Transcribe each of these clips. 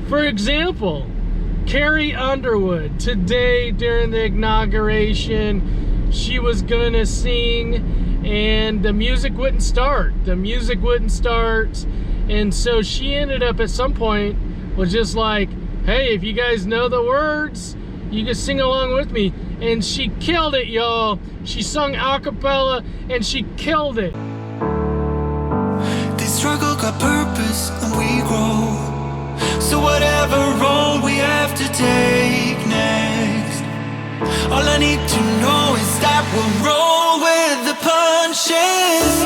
For example, Carrie Underwood, today during the inauguration, she was gonna sing and the music wouldn't start. And so she ended up at some point was just like, hey, if you guys know the words, you can sing along with me. And she killed it, y'all. She sung a cappella and she killed it. This struggle got purpose and we grow. So whatever road we have to take next, all I need to know is that we'll roll with the punches.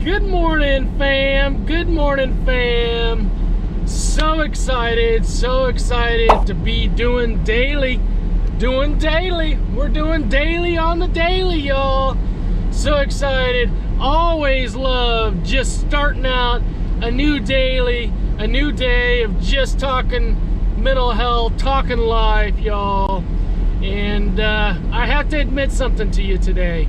Good morning, fam. Good morning, fam. So excited to be doing daily. We're doing daily on the daily, y'all. So excited. Always love just starting out a new daily, a new day of just talking mental health, talking life, y'all. And I have to admit something to you today.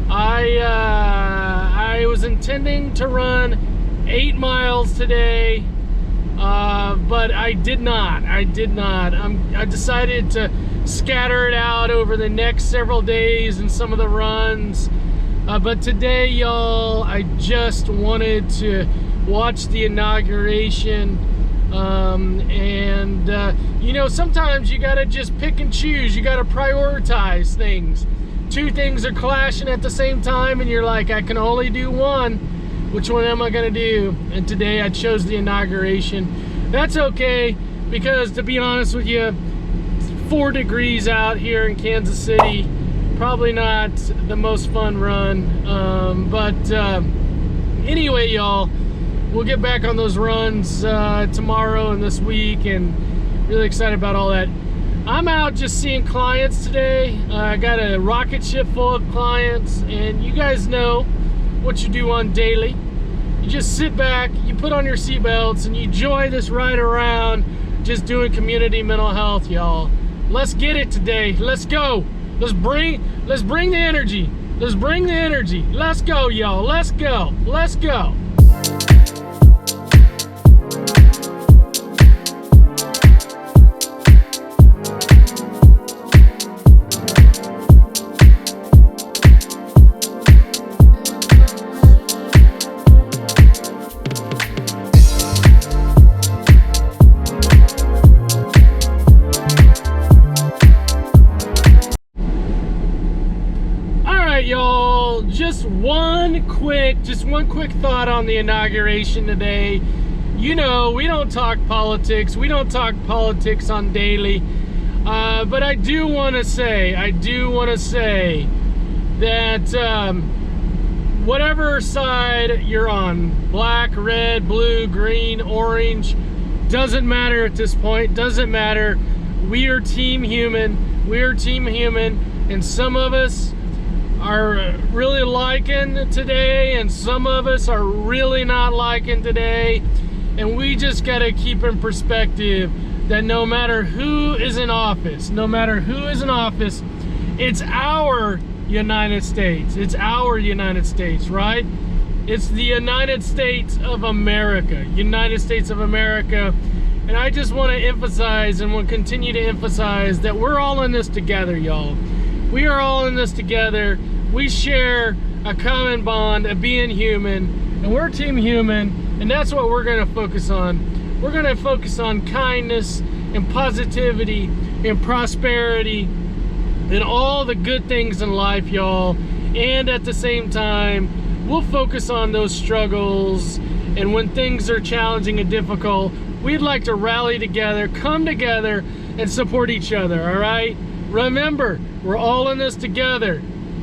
I was intending to run 8 miles today, but I did not. I decided to scatter it out over the next several days in some of the runs. But today, y'all, I just wanted to watch the inauguration. You know, sometimes you gotta just pick and choose. You gotta prioritize things. Two things are clashing at the same time and you're like, I can only do one. Which one am I gonna do? And today I chose the inauguration. That's okay, because to be honest with you, it's 4 degrees out here in Kansas City. Probably not the most fun run. Anyway, y'all, we'll get back on those runs tomorrow and this week, and really excited about all that. I'm out just seeing clients today. I got a rocket ship full of clients, and you guys know what you do on daily. You just sit back, you put on your seatbelts, and you enjoy this ride around just doing community mental health, y'all. Let's get it today. Let's go. Let's bring the energy. Let's bring the energy. Let's go, y'all. Let's go. Let's go. Y'all, just one quick thought on the inauguration today. You know, we don't talk politics. We don't talk politics on daily. But I do want to say that whatever side you're on, black, red, blue, green, orange, doesn't matter at this point. Doesn't matter. We are team human. And some of us are really liking today, and some of us are really not liking today. And we just got to keep in perspective that no matter who is in office, it's our United States. It's our United States, right? It's the United States of America. And I just want to emphasize, and will continue to emphasize, that we're all in this together, y'all. We are all in this together. We share a common bond of being human, and we're team human, and that's what we're going to focus on. We're going to focus on kindness and positivity and prosperity and all the good things in life, y'all. And at the same time, we'll focus on those struggles, and when things are challenging and difficult, we'd like to rally together, come together, and support each other, all right? Remember, we're all in this together.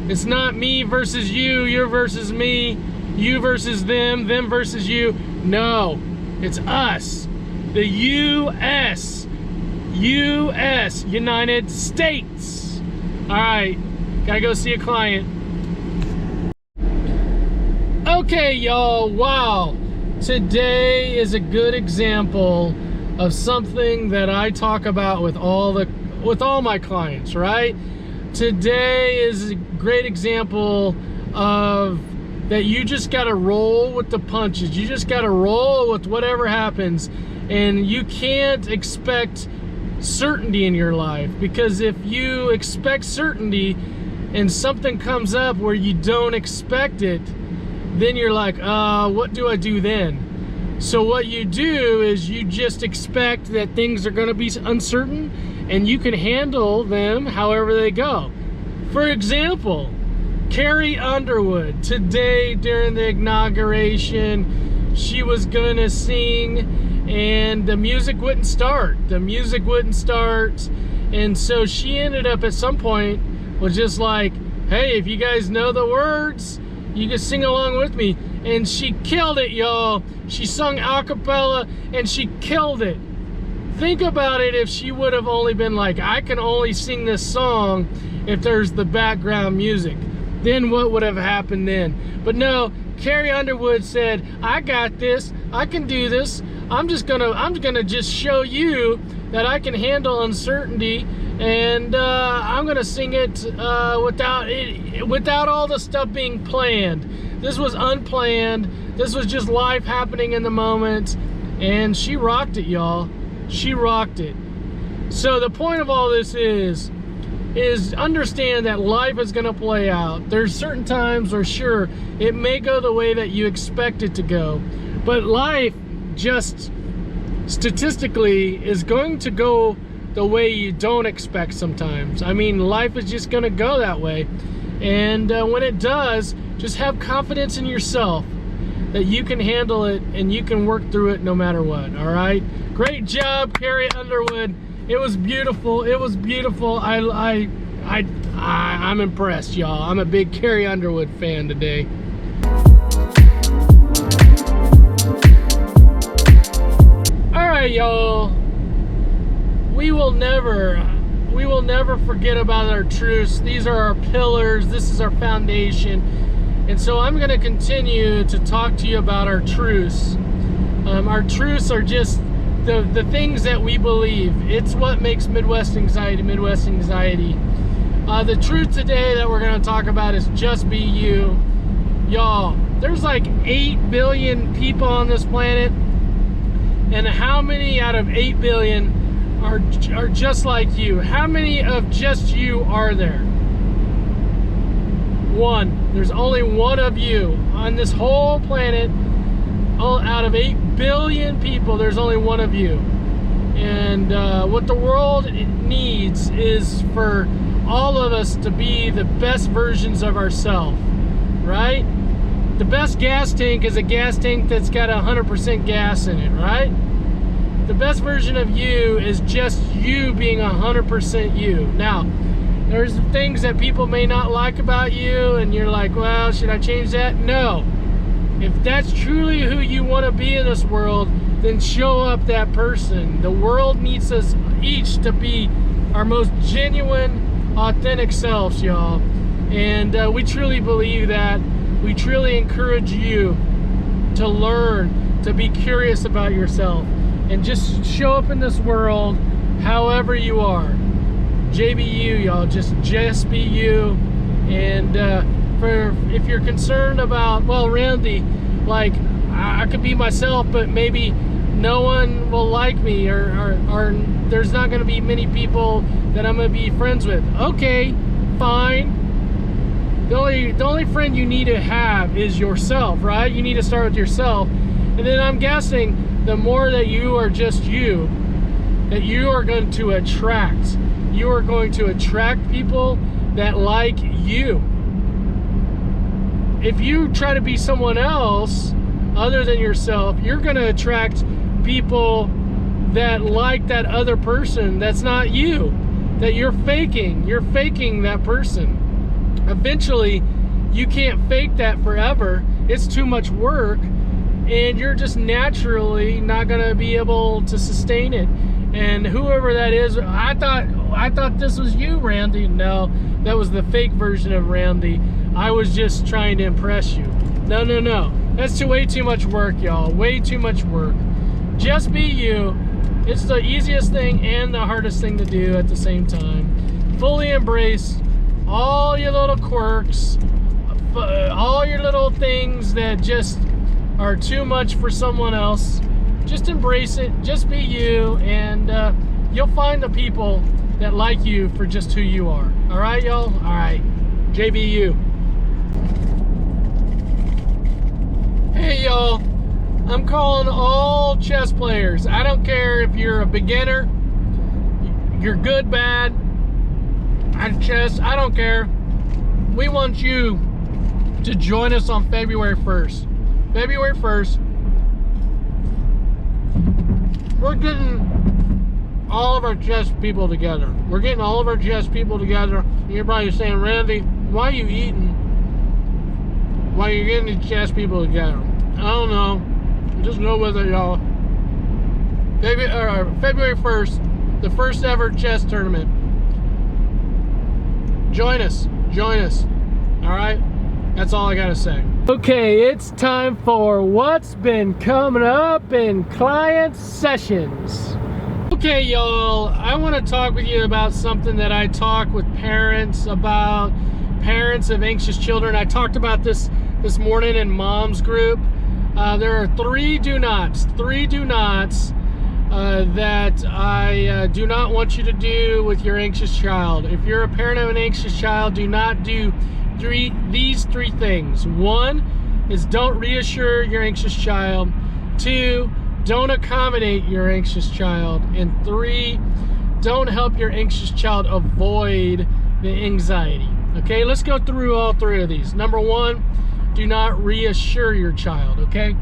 It's not me versus you, you versus me, you versus them, them versus you. No, it's us. The U.S. United States. All right, gotta go see a client. Okay, y'all, wow. Today is a good example of something that I talk about with all my clients, right? Today is a great example of that you just got to roll with the punches. You just got to roll with whatever happens, and you can't expect certainty in your life, because if you expect certainty and something comes up where you don't expect it, then you're like, what do I do then? So what you do is you just expect that things are going to be uncertain, and you can handle them however they go. For example, Carrie Underwood, today during the inauguration, she was going to sing, and the music wouldn't start. And so she ended up at some point was just like, hey, if you guys know the words, you can sing along with me. And she killed it, y'all. She sung a cappella and she killed it. Think about it if she would have only been like, I can only sing this song if there's the background music. Then what would have happened then? But no, Carrie Underwood said, I got this, I can do this. I'm gonna just show you that I can handle uncertainty, and I'm gonna sing it without all the stuff being planned. This was unplanned. This was just life happening in the moment, and she rocked it, y'all. She rocked it. So the point of all this is understand that life is going to play out. There's certain times where sure, it may go the way that you expect it to go, but life just statistically is going to go the way you don't expect sometimes. I mean, life is just going to go that way. And when it does, just have confidence in yourself that you can handle it and you can work through it no matter what. All right. Great job, Carrie Underwood. It was beautiful. It was beautiful. I'm impressed, y'all. I'm a big Carrie Underwood fan today. All right, y'all. We will never forget about our truths. These are our pillars. This is our foundation. And so I'm going to continue to talk to you about our truths. Our truths are just the things that we believe. It's what makes Midwest anxiety. The truth today that we're going to talk about is just be you. Y'all, there's like 8 billion people on this planet, and how many out of 8 billion are just like you? How many of just you are there? One. There's only one of you on this whole planet. Out of 8 billion people, there's only one of you. And what the world needs is for all of us to be the best versions of ourselves, right? The best gas tank is a gas tank that's got 100% gas in it, right? The best version of you is just you being 100% you. Now, there's things that people may not like about you, and you're like, well, should I change that? No. If that's truly who you want to be in this world, then show up that person. The world needs us each to be our most genuine, authentic selves, y'all. And we truly believe that. We truly encourage you to learn, to be curious about yourself, and just show up in this world however you are. JBU, y'all. Just be you. And if you're concerned about, well, Randy, like, I could be myself, but maybe no one will like me, or there's not going to be many people that I'm going to be friends with. Okay, fine. The only friend you need to have is yourself, right? You need to start with yourself. And then I'm guessing the more that you are just you, that you are going to attract. You are going to attract people that like you. If you try to be someone else other than yourself, you're going to attract people that like that other person that's not you, that you're faking. You're faking that person. Eventually, you can't fake that forever. It's too much work, and you're just naturally not going to be able to sustain it. And whoever that is, I thought this was you, Randy. No, that was the fake version of Randy. I was just trying to impress you. No. That's way too much work, y'all. Way too much work. Just be you. It's the easiest thing and the hardest thing to do at the same time. Fully embrace all your little quirks. all your little things that just are too much for someone else, just embrace it, just be you, and you'll find the people that like you for just who you are. All right, y'all? All right. JBU. Hey, y'all. I'm calling all chess players. I don't care if you're a beginner, you're good, bad, on chess, I don't care. We want you to join us on February 1st. February 1st, we're getting all of our chess people together. We're getting all of our chess people together. You're probably saying, Randy, why are you eating while you're getting the chess people together? I don't know. Just go with it, y'all. February 1st, the first ever chess tournament. Join us. Join us. All right? That's all I got to say. Okay, it's time for what's been coming up in client sessions. Okay, y'all, I want to talk with you about something that I talk with parents about, parents of anxious children. I talked about this morning in Mom's group. There are three do nots that I do not want you to do with your anxious child. If you're a parent of an anxious child, do not do these three things. One is don't reassure your anxious child. Two, don't accommodate your anxious child. And three, don't help your anxious child avoid the anxiety. Okay, let's go through all three of these. Number one, do not reassure your child, okay?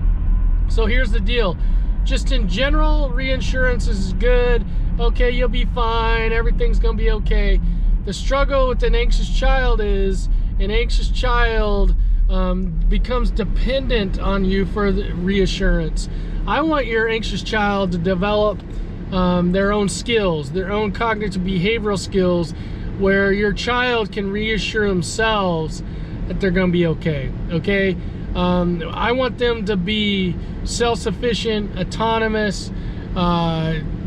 So here's the deal. Just in general, reassurance is good. Okay, you'll be fine. Everything's gonna be okay. The struggle with an anxious child is an anxious child becomes dependent on you for the reassurance. I want your anxious child to develop their own skills, their own cognitive behavioral skills, where your child can reassure themselves that they're gonna be okay, okay? I want them to be self-sufficient, autonomous,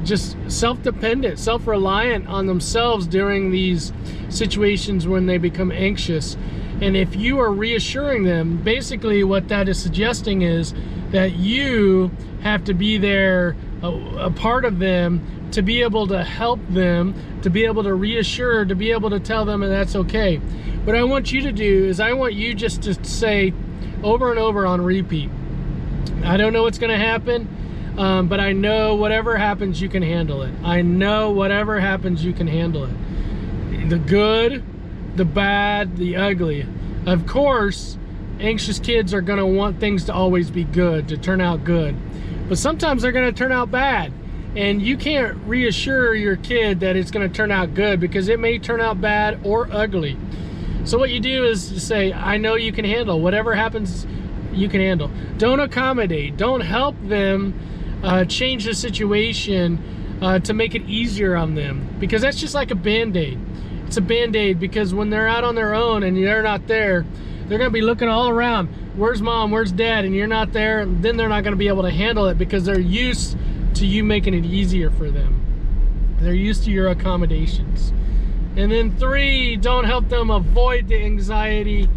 just self-dependent, self-reliant on themselves during these situations when they become anxious. And if you are reassuring them, basically what that is suggesting is that you have to be there, a part of them, to be able to help them, to be able to reassure, to be able to tell them that that's okay. What I want you to do is I want you just to say over and over on repeat, I don't know what's going to happen, but I know whatever happens, you can handle it. I know whatever happens, you can handle it. The good, the bad, the ugly. Of course, anxious kids are going to want things to always be good, to turn out good. But sometimes they're going to turn out bad. And you can't reassure your kid that it's going to turn out good, because it may turn out bad or ugly. So what you do is to say, I know you can handle. Whatever happens, you can handle. Don't accommodate. Don't help them change the situation to make it easier on them. Because that's just like a Band-Aid. It's a Band-Aid because when they're out on their own and you're not there, they're going to be looking all around. Where's mom? Where's dad? And you're not there. And then they're not going to be able to handle it because they're used to you making it easier for them. They're used to your accommodations. And then three, don't help them avoid the anxiety.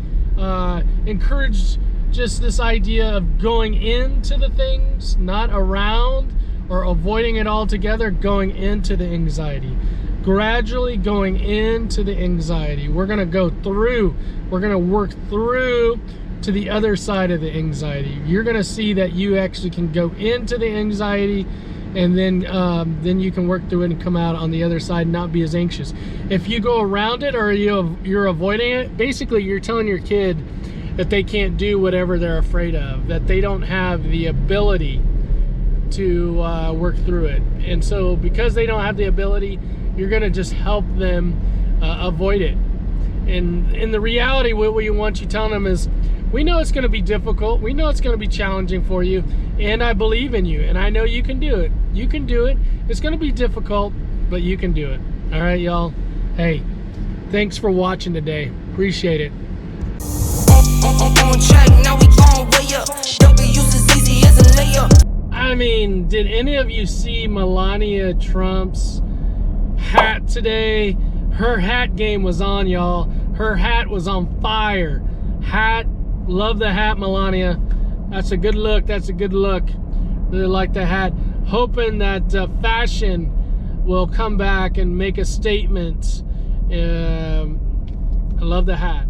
Encourage just this idea of going into the things, not around or avoiding it altogether, going into the anxiety. Gradually going into the anxiety. We're going to go through, we're going to work through to the other side of the anxiety. You're going to see that you actually can go into the anxiety, and then you can work through it and come out on the other side and not be as anxious. If you go around it or you're avoiding it, basically you're telling your kid that they can't do whatever they're afraid of, that they don't have the ability to work through it. And so because they don't have the ability, you're going to just help them avoid it. And in the reality, what we want you telling them is, we know it's going to be difficult. We know it's going to be challenging for you. And I believe in you. And I know you can do it. You can do it. It's going to be difficult, but you can do it. All right, y'all. Hey, thanks for watching today. Appreciate it. I mean, did any of you see Melania Trump's hat today? Her hat game was on, y'all. Her hat was on fire. Hat, love the hat, Melania. That's a good look. That's a good look. Really like the hat. Hoping that fashion will come back and make a statement. I love the hat.